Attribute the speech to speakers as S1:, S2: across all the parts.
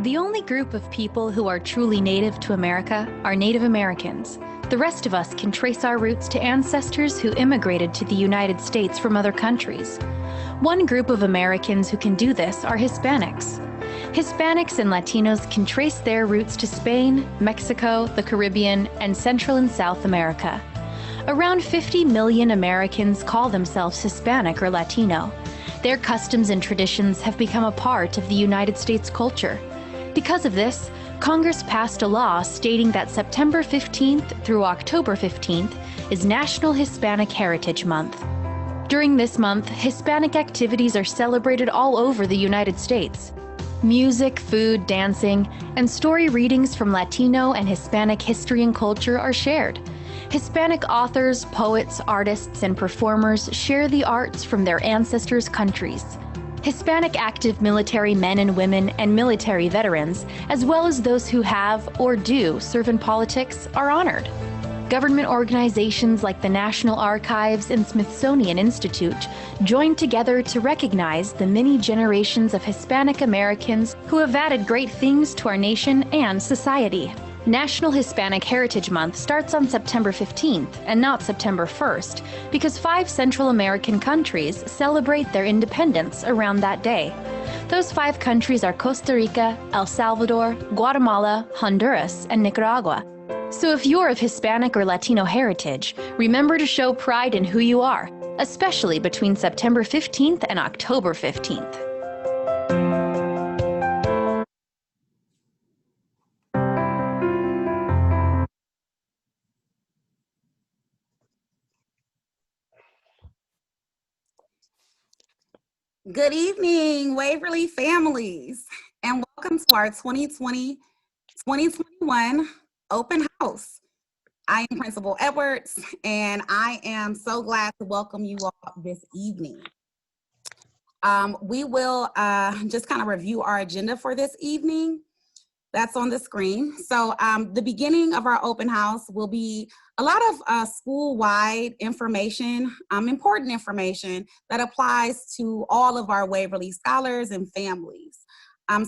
S1: The only group of people who are truly native to America are Native Americans. The rest of us can trace our roots to ancestors who immigrated to the United States from other countries. One group of Americans who can do this are Hispanics. Hispanics and Latinos can trace their roots to Spain, Mexico, the Caribbean, and Central and South America. Around 50 million Americans call themselves Hispanic or Latino. Their customs and traditions have become a part of the United States culture. Because of this, Congress passed a law stating that September 15th through October 15th is National Hispanic Heritage Month. During this month, Hispanic activities are celebrated all over the United States. Music, food, dancing, and story readings from Latino and Hispanic history and culture are shared. Hispanic authors, poets, artists, and performers share the arts from their ancestors' countries. Hispanic active military men and women and military veterans, as well as those who have or do serve in politics, are honored. Government organizations like the National Archives and Smithsonian Institute join together to recognize the many generations of Hispanic Americans who have added great things to our nation and society. National Hispanic Heritage Month starts on September 15th and not September 1st because 5 Central American countries celebrate their independence around that day. Those 5 countries are Costa Rica, El Salvador, Guatemala, Honduras, and Nicaragua. So if you're of Hispanic or Latino heritage, remember to show pride in who you are, especially between September 15th and October 15th.
S2: Good evening, Waverly families, and welcome to our 2020-2021 open house. I am Principal Edwards, and I am so glad to welcome you all this evening. We will just kind of review our agenda for this evening. That's on the screen. So the beginning of our open house will be a lot of school-wide information, important information that applies to all of our Waverly scholars and families.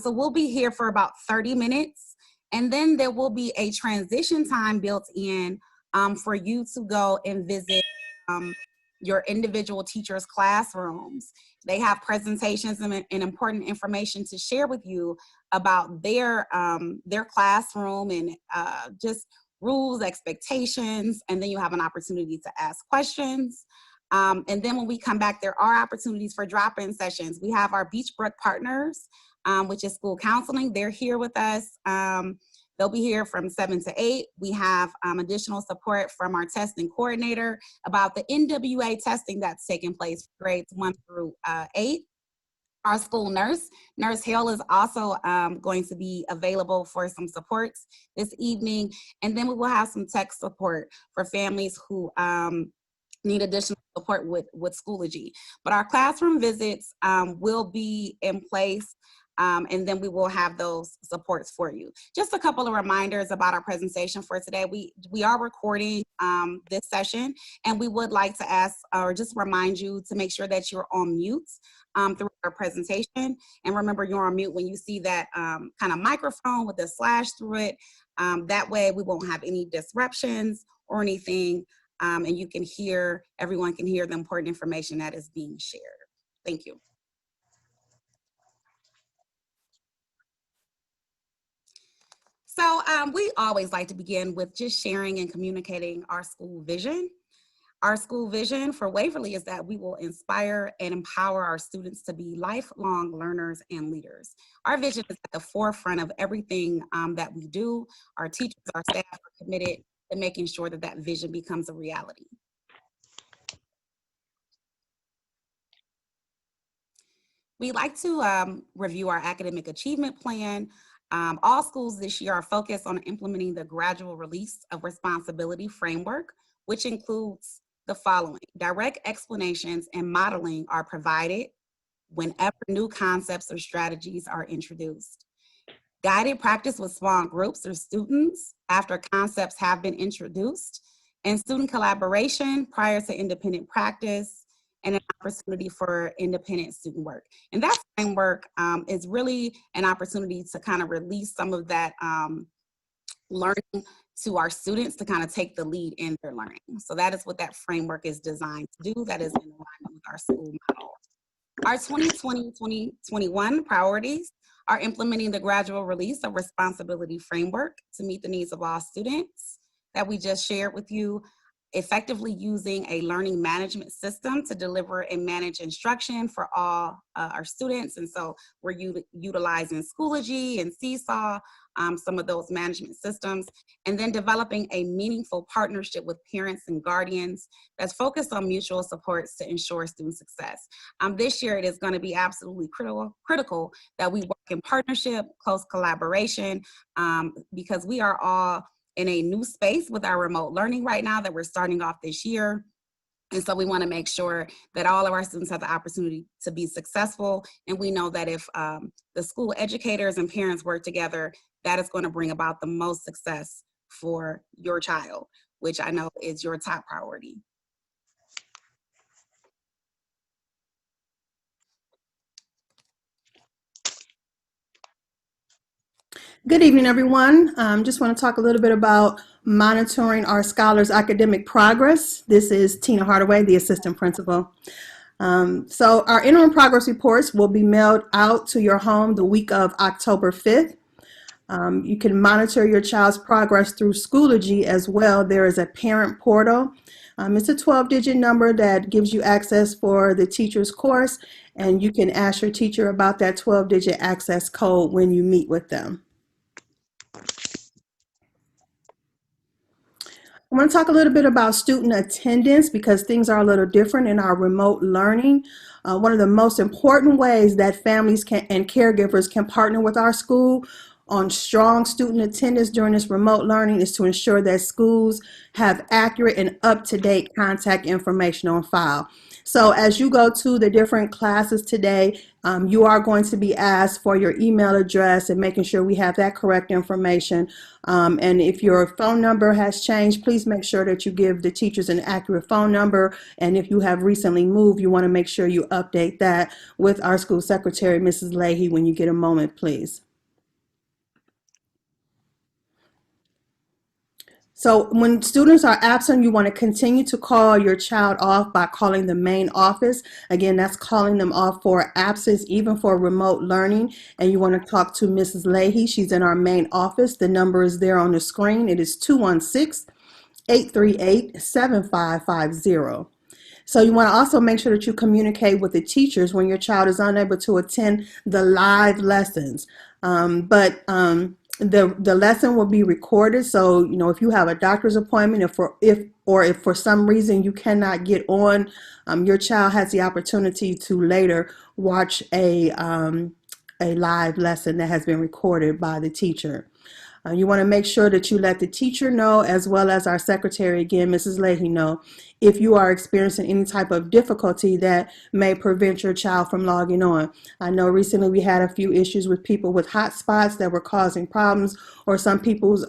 S2: So we'll be here for about 30 minutes, and then there will be a transition time built in for you to go and visit your individual teachers' classrooms. They have presentations and important information to share with you about their classroom and just rules, expectations, and then you have an opportunity to ask questions. And then when we come back, there are opportunities for drop-in sessions. We have our Beachbrook partners, which is school counseling. They're here with us. They'll be here from 7 to 8. We have additional support from our testing coordinator about the NWA testing that's taking place for grades 1 through 8. Our school nurse, Nurse Hale, is also going to be available for some supports this evening. And then we will have some tech support for families who need additional support with Schoology. But our classroom visits will be in place. And then we will have those supports for you. Just a couple of reminders about our presentation for today. We are recording this session, and we would like to ask or just remind you to make sure that you're on mute through our presentation. And remember, you're on mute when you see that kind of microphone with a slash through it. That way we won't have any disruptions or anything, and you can hear, everyone can hear the important information that is being shared. Thank you. So we always like to begin with just sharing and communicating our school vision. Our school vision for Waverly is that we will inspire and empower our students to be lifelong learners and leaders. Our vision is at the forefront of everything that we do. Our teachers, our staff are committed to making sure that that vision becomes a reality. We like to review our academic achievement plan. All schools this year are focused on implementing the gradual release of responsibility framework, which includes the following. Direct explanations and modeling are provided whenever new concepts or strategies are introduced. Guided practice with small groups or students after concepts have been introduced, and student collaboration prior to independent practice, and an opportunity for independent student work. And that framework is really an opportunity to kind of release some of that learning to our students to kind of take the lead in their learning. So that is what that framework is designed to do. That is in alignment with our school model. Our 2020-2021 priorities are implementing the gradual release of responsibility framework to meet the needs of all students that we just shared with you, effectively using a learning management system to deliver and manage instruction for all our students. And so we're utilizing Schoology and Seesaw, some of those management systems, and then developing a meaningful partnership with parents and guardians that's focused on mutual supports to ensure student success. This year, it is going to be absolutely critical that we work in partnership, close collaboration, because we are all in a new space with our remote learning right now that we're starting off this year. And so we want to make sure that all of our students have the opportunity to be successful. And we know that if the school educators and parents work together, that is going to bring about the most success for your child, which I know is your top priority.
S3: Good evening, everyone. Just want to talk a little bit about monitoring our scholars' academic progress. This is Tina Hardaway, the assistant principal. So our interim progress reports will be mailed out to your home the week of October 5th. You can monitor your child's progress through Schoology as well. There is a parent portal. It's a 12-digit number that gives you access for the teacher's course, and you can ask your teacher about that 12-digit access code when you meet with them. I want to talk a little bit about student attendance because things are a little different in our remote learning. One of the most important ways that families and caregivers can partner with our school on strong student attendance during this remote learning is to ensure that schools have accurate and up-to-date contact information on file. So as you go to the different classes today, you are going to be asked for your email address and making sure we have that correct information. And if your phone number has changed, please make sure that you give the teachers an accurate phone number. And if you have recently moved, you want to make sure you update that with our school secretary, Mrs. Leahy, when you get a moment, please. So when students are absent, you want to continue to call your child off by calling the main office. Again, that's calling them off for absence, even for remote learning. And you want to talk to Mrs. Leahy. She's in our main office. The number is there on the screen. It is 216-838-7550. So you want to also make sure that you communicate with the teachers when your child is unable to attend the live lessons. The lesson will be recorded. So, you know, if you have a doctor's appointment, if for some reason you cannot get on, your child has the opportunity to later watch a live lesson that has been recorded by the teacher. You want to make sure that you let the teacher know, as well as our secretary, again, Mrs. Leahy, know if you are experiencing any type of difficulty that may prevent your child from logging on. I know recently we had a few issues with people with hotspots that were causing problems, or some people's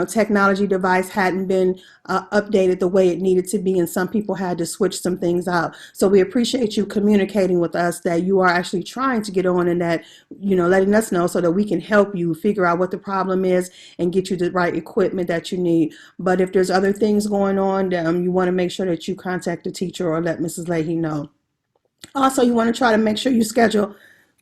S3: technology device hadn't been updated the way it needed to be, and some people had to switch some things out. So we appreciate you communicating with us that you are actually trying to get on, and that, letting us know so that we can help you figure out what the problem is and get you the right equipment that you need. But if there's other things going on, you want to make sure that you contact the teacher or let Mrs. Leahy know. Also, you want to try to make sure you schedule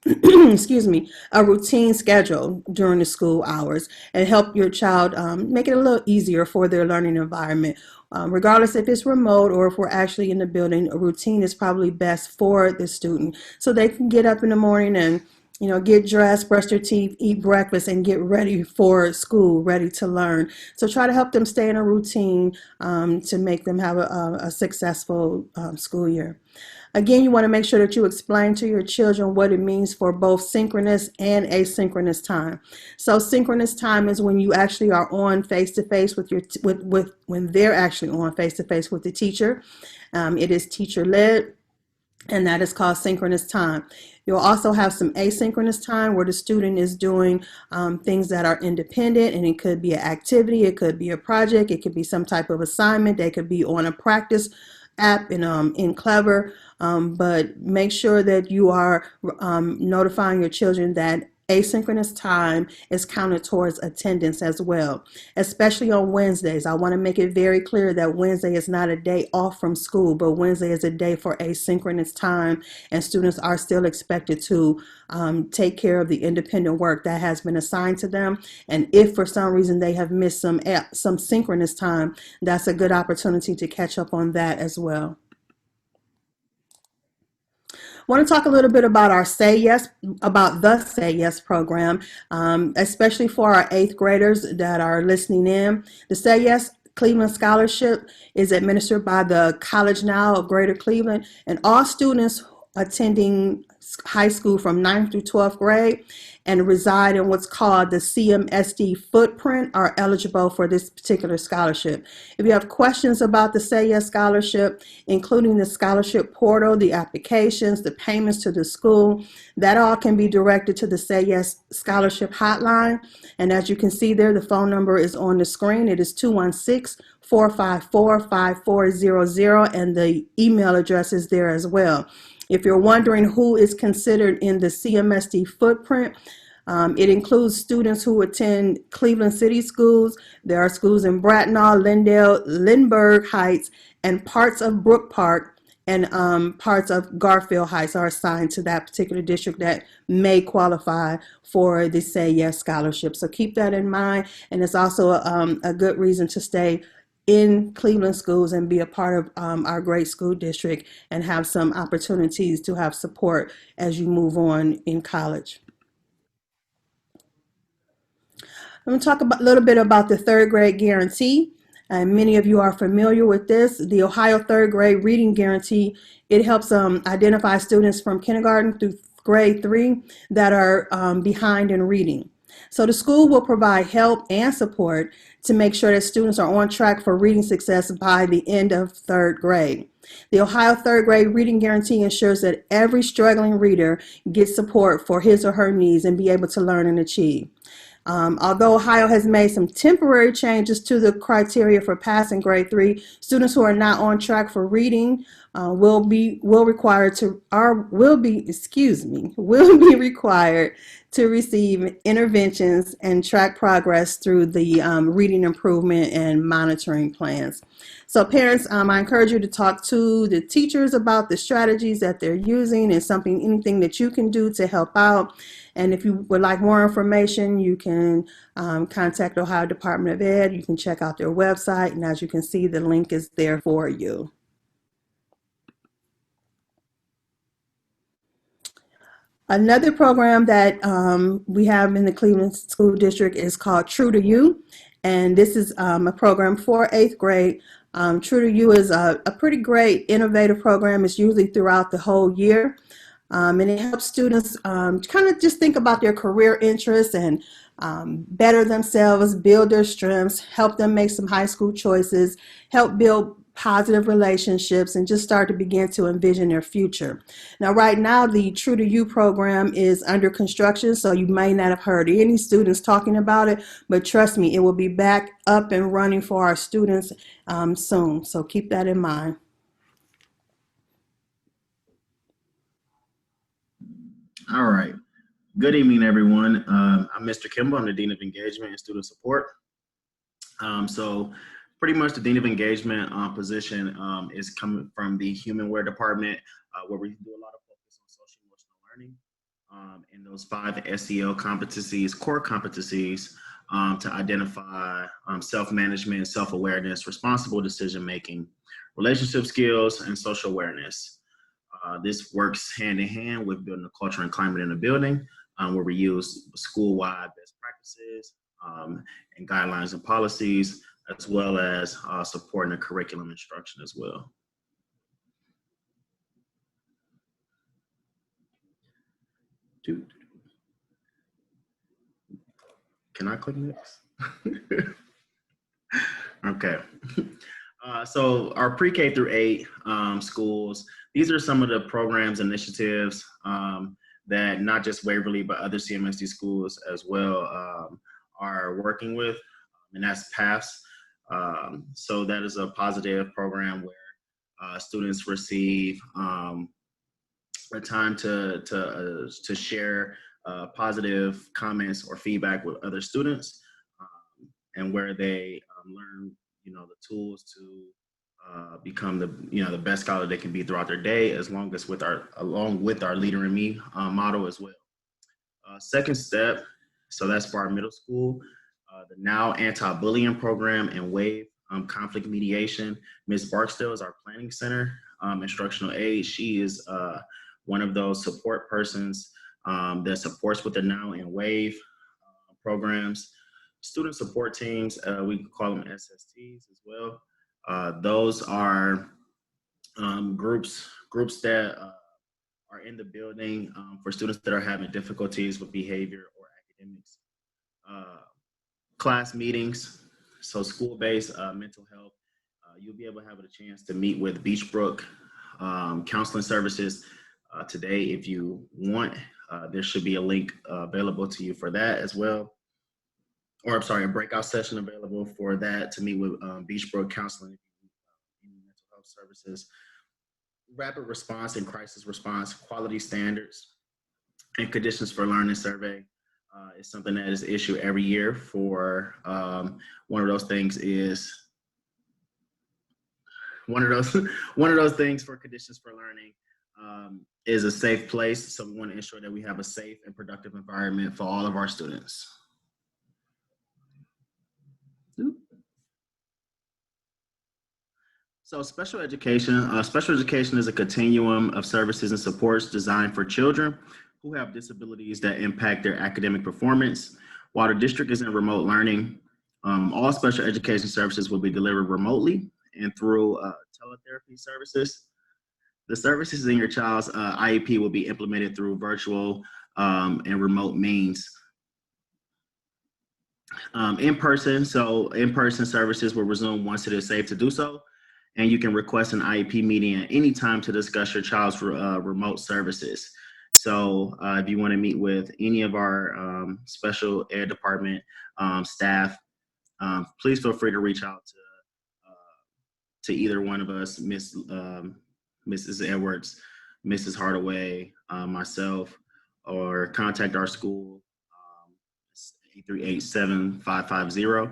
S3: excuse me, a routine schedule during the school hours and help your child make it a little easier for their learning environment. Regardless if it's remote or if we're actually in the building, a routine is probably best for the student so they can get up in the morning and get dressed, brush their teeth, eat breakfast, and get ready for school, ready to learn. So try to help them stay in a routine to make them have a successful school year. Again, you want to make sure that you explain to your children what it means for both synchronous and asynchronous time. So synchronous time is when you actually are on face-to-face with when they're actually on face-to-face with the teacher. It is teacher-led, and that is called synchronous time. You'll also have some asynchronous time where the student is doing things that are independent, and it could be an activity, it could be a project, it could be some type of assignment, they could be on a practice app in Clever, but make sure that you are notifying your children that asynchronous time is counted towards attendance as well, especially on Wednesdays. I want to make it very clear that Wednesday is not a day off from school, but Wednesday is a day for asynchronous time, and students are still expected to take care of the independent work that has been assigned to them. And if for some reason they have missed some synchronous time, that's a good opportunity to catch up on that as well. I want to talk a little bit about the Say Yes program, especially for our 8th graders that are listening in. The Say Yes Cleveland Scholarship is administered by the College Now of Greater Cleveland, and all students attending high school from 9th through 12th grade and reside in what's called the CMSD footprint are eligible for this particular scholarship. If you have questions about the Say Yes Scholarship, including the scholarship portal, the applications, the payments to the school, that all can be directed to the Say Yes Scholarship hotline. And as you can see there, the phone number is on the screen. It is 216-454-5400, and the email address is there as well. If you're wondering who is considered in the CMSD footprint, it includes students who attend Cleveland City schools. There are schools in Bracknell, Lindale, Lindbergh Heights, and parts of Brook Park, and parts of Garfield Heights are assigned to that particular district that may qualify for the Say Yes Scholarship. So keep that in mind, and it's also a good reason to stay in Cleveland schools and be a part of our great school district and have some opportunities to have support as you move on in college. I'm going to talk a little bit about the 3rd grade guarantee. And many of you are familiar with this. The Ohio 3rd grade reading guarantee, it helps identify students from kindergarten through grade 3 that are behind in reading. So the school will provide help and support to make sure that students are on track for reading success by the end of 3rd grade. The Ohio 3rd grade reading guarantee ensures that every struggling reader gets support for his or her needs and be able to learn and achieve. Although Ohio has made some temporary changes to the criteria for passing grade 3, students who are not on track for reading will be required to receive interventions and track progress through the reading improvement and monitoring plans. So parents, I encourage you to talk to the teachers about the strategies that they're using and anything that you can do to help out. And if you would like more information, you can contact Ohio Department of Ed. You can check out their website, and as you can see, the link is there for you. Another program that we have in the Cleveland School District is called True to You, and this is a program for 8th grade. True to You is a pretty great, innovative program. It's usually throughout the whole year, and it helps students kind of just think about their career interests and better themselves, build their strengths, help them make some high school choices, help build positive relationships, and just start to begin to envision their future. Now, right now, the True to You program is under construction, so you may not have heard any students talking about it, but trust me, it will be back up and running for our students soon, so keep that in mind.
S4: All right. Good evening, everyone. I'm Mr. Kimball. I'm the Dean of Engagement and Student Support. So pretty much the Dean of Engagement position is coming from the Humanware Department, where we do a lot of focus on social emotional learning and those 5 SEL competencies, core competencies, to identify self-management, self-awareness, responsible decision-making, relationship skills, and social awareness. This works hand in hand with building a culture and climate in the building, where we use school-wide best practices and guidelines and policies, as well as supporting the curriculum instruction as well. Can I click next? Okay. So our pre-K through 8 schools, these are some of the programs, initiatives that not just Waverly, but other CMSD schools as well are working with, and that's PATHS. So that is a positive program where Students receive a time to share positive comments or feedback with other students, and where they learn, the tools to become the best scholar they can be throughout their day, along with our Leader in Me model as well. Second step, so that's for our middle school, the Now Anti-Bullying Program and WAVE conflict mediation. Ms. Barksdale is our planning center instructional aide. She is one of those support persons that supports with the Now and WAVE programs. Student support teams, we can call them SSTs as well. Those are groups that are in the building for students that are having difficulties with behavior or academics. Class meetings, so school-based mental health. You'll be able to have a chance to meet with Beachbrook Counseling Services today if you want. There should be a link available to you for that as well. Or I'm sorry, a breakout session available for that to meet with Beachbrook Counseling and Mental Health Services. Rapid response and crisis response, quality standards, and conditions for learning survey is something that is issued every year for one of those things for conditions for learning is a safe place. So we want to ensure that we have a safe and productive environment for all of our students. So special education is a continuum of services and supports designed for children who have disabilities that impact their academic performance. While the district is in remote learning, all special education services will be delivered remotely and through teletherapy services. The services in your child's IEP will be implemented through virtual and remote means. In-person services will resume once it is safe to do so. And you can request an IEP meeting at any time to discuss your child's remote services. So if you want to meet with any of our special ed department staff, please feel free to reach out to either one of us, Mrs. Edwards, Mrs. Hardaway, myself, or contact our school, 838-7550.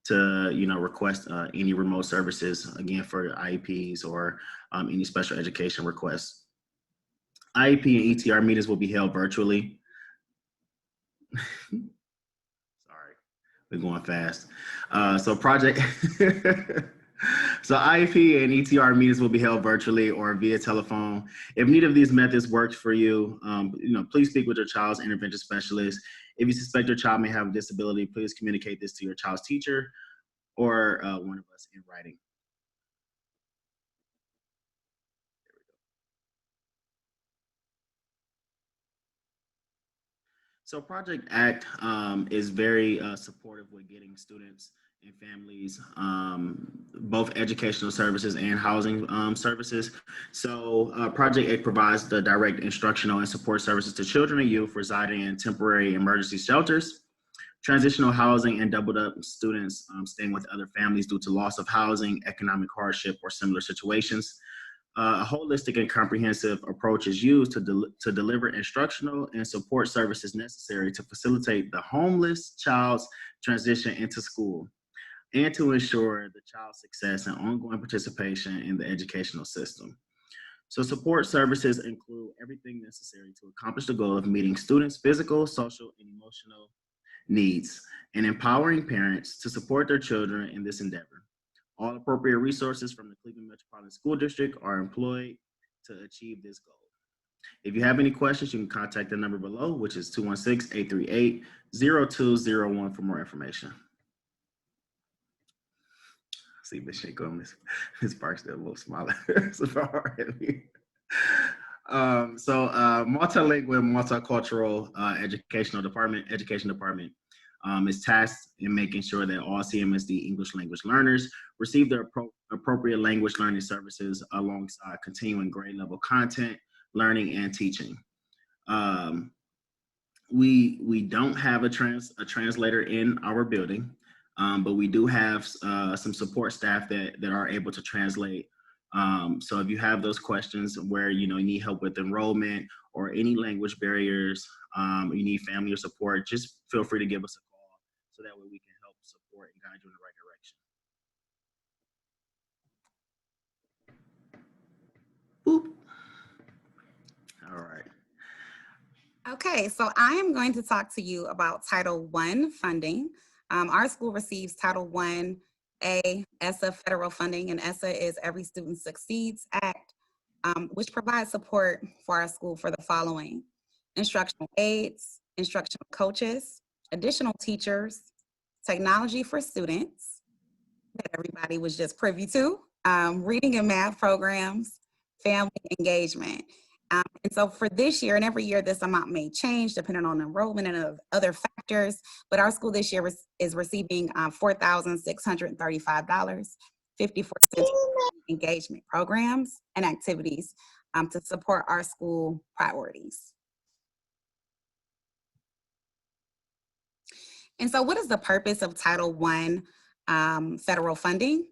S4: To request any remote services, again, for IEPs or any special education requests. IEP and ETR meetings will be held virtually. Sorry, we're going fast. So IEP and ETR meetings will be held virtually or via telephone. If neither of these methods works for you, please speak with your child's intervention specialist. If you suspect your child may have a disability, please communicate this to your child's teacher or one of us in writing. So Project ACT is very supportive with getting students and families both educational services and housing services. So Project ACT provides the direct instructional and support services to children and youth residing in temporary emergency shelters, transitional housing, and doubled up students staying with other families due to loss of housing, economic hardship, or similar situations. A holistic and comprehensive approach is used to deliver instructional and support services necessary to facilitate the homeless child's transition into school and to ensure the child's success and ongoing participation in the educational system. So support services include everything necessary to accomplish the goal of meeting students' physical, social, and emotional needs and empowering parents to support their children in this endeavor. All appropriate resources from the Cleveland Metropolitan School District are employed to achieve this goal. If you have any questions, you can contact the number below, which is 216-838-0201 for more information. See Ms. Shinko and Ms. Barksdale a little smaller. Multilingual, multicultural education department is tasked in making sure that all CMSD English language learners receive their appropriate language learning services alongside continuing grade level content, learning, and teaching. We don't have a translator in our building. but we do have some support staff that are able to translate. So if you have those questions where you need help with enrollment or any language barriers, you need family or support, just feel free to give us a call so that way we can help support and guide you in the right direction. Boop. All right.
S2: Okay, so I am going to talk to you about Title I funding. Our school receives Title I ESSA federal funding, and ESSA is Every Student Succeeds Act, which provides support for our school for the following: instructional aides, instructional coaches, additional teachers, technology for students that everybody was just privy to, reading and math programs, family engagement. And so for this year and every year, this amount may change depending on enrollment and other factors, but our school this year is receiving $4,635, 54 cents engagement programs and activities to support our school priorities. And so what is the purpose of Title I federal funding?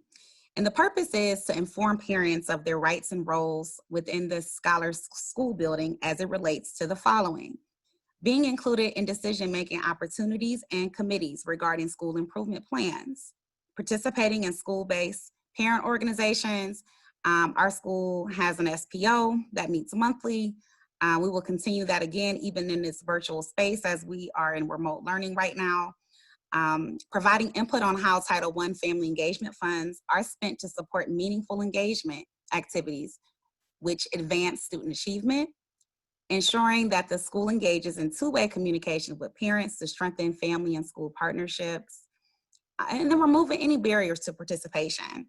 S2: And the purpose is to inform parents of their rights and roles within the Scholars School building as it relates to the following: being included in decision-making opportunities and committees regarding school improvement plans, participating in school-based parent organizations. Our school has an SPO that meets monthly. We will continue that again, even in this virtual space as we are in remote learning right now. Providing input on how Title I family engagement funds are spent to support meaningful engagement activities which advance student achievement, ensuring that the school engages in two-way communication with parents to strengthen family and school partnerships, and then removing any barriers to participation.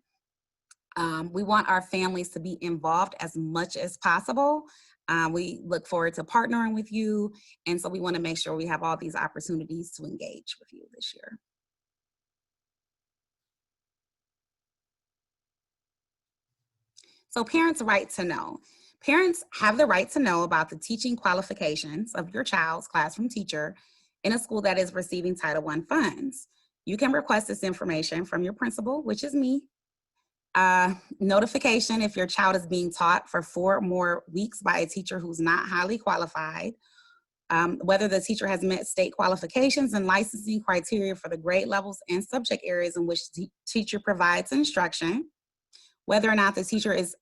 S2: We want our families to be involved as much as possible. We look forward to partnering with you, and so we want to make sure we have all these opportunities to engage with you this year. So parents' right to know. Parents have the right to know about the teaching qualifications of your child's classroom teacher in a school that is receiving Title I funds. You can request this information from your principal, which is me. Notification if your child is being taught for 4 more weeks by a teacher who's not highly qualified, whether the teacher has met state qualifications and licensing criteria for the grade levels and subject areas in which the teacher provides instruction, whether or not the teacher is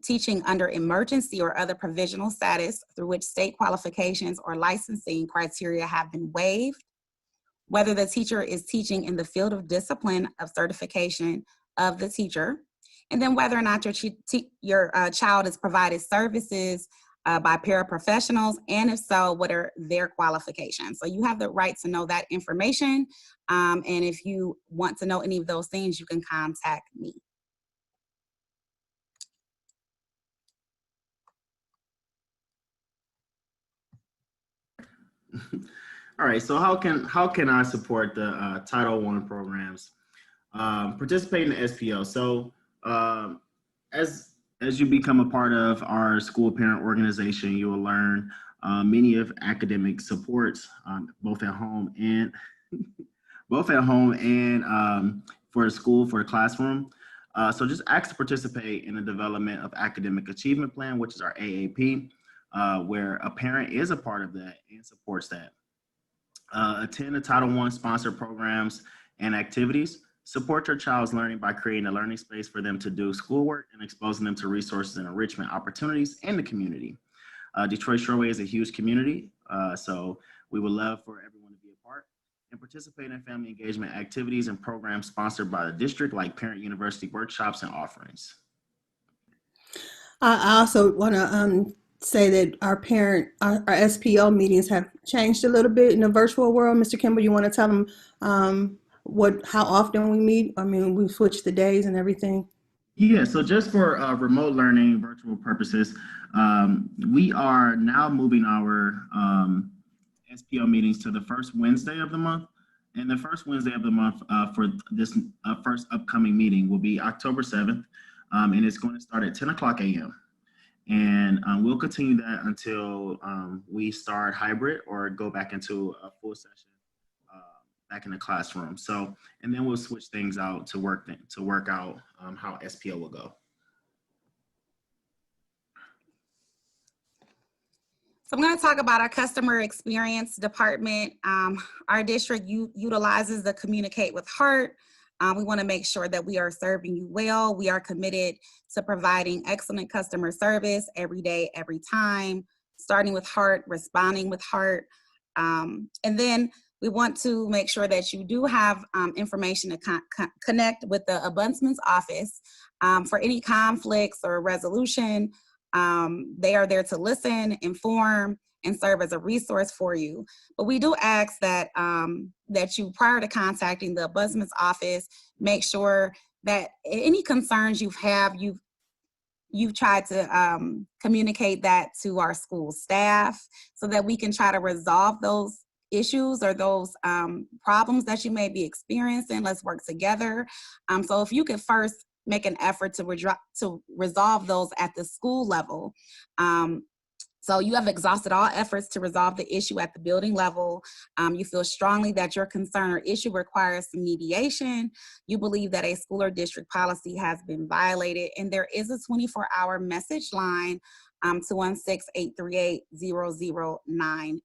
S2: teaching under emergency or other provisional status through which state qualifications or licensing criteria have been waived, whether the teacher is teaching in the field of discipline of certification of the teacher, and then whether or not your child is provided services by paraprofessionals, and if so, what are their qualifications? So you have the right to know that information, and if you want to know any of those things, you can contact me.
S4: All right, so how can I support the Title I programs? Participate in the SPO. So as you become a part of our school parent organization, you will learn many of academic supports, both at home and for the school, for the classroom. So just ask to participate in the development of academic achievement plan, which is our AAP, where a parent is a part of that and supports that. Attend the Title I sponsored programs and activities. Support your child's learning by creating a learning space for them to do schoolwork and exposing them to resources and enrichment opportunities in the community. Detroit Shoreway is a huge community, so we would love for everyone to be a part and participate in family engagement activities and programs sponsored by the district, like Parent University workshops and offerings.
S3: I also want to say that our SPO meetings have changed a little bit in the virtual world. Mr. Kimball, you want to tell them how often we meet? I mean, we switched the days and everything.
S4: Yeah, so just for remote learning, virtual purposes, we are now moving our SPO meetings to the first Wednesday of the month. And the first Wednesday of the month for this first upcoming meeting will be October 7th, and it's going to start at 10 o'clock a.m. And we'll continue that until we start hybrid or go back into a full session back in the classroom. So, and then we'll switch things out to work out how SPO will go.
S2: So I'm going to talk about our customer experience department. Our district utilizes the Communicate with Heart. We want to make sure that we are serving you well. We are committed to providing excellent customer service every day, every time, starting with heart, responding with heart. And then we want to make sure that you do have information to connect with the Ombudsman's office for any conflicts or resolution. They are there to listen, inform, and serve as a resource for you. But we do ask that that you, prior to contacting the Ombudsman's office, make sure that any concerns you've tried to communicate that to our school staff so that we can try to resolve those issues or those problems that you may be experiencing. Let's work together. So if you could first make an effort to resolve those at the school level. So you have exhausted all efforts to resolve the issue at the building level. You feel strongly that your concern or issue requires some mediation. You believe that a school or district policy has been violated, and there is a 24-hour message line to 216-838-0090.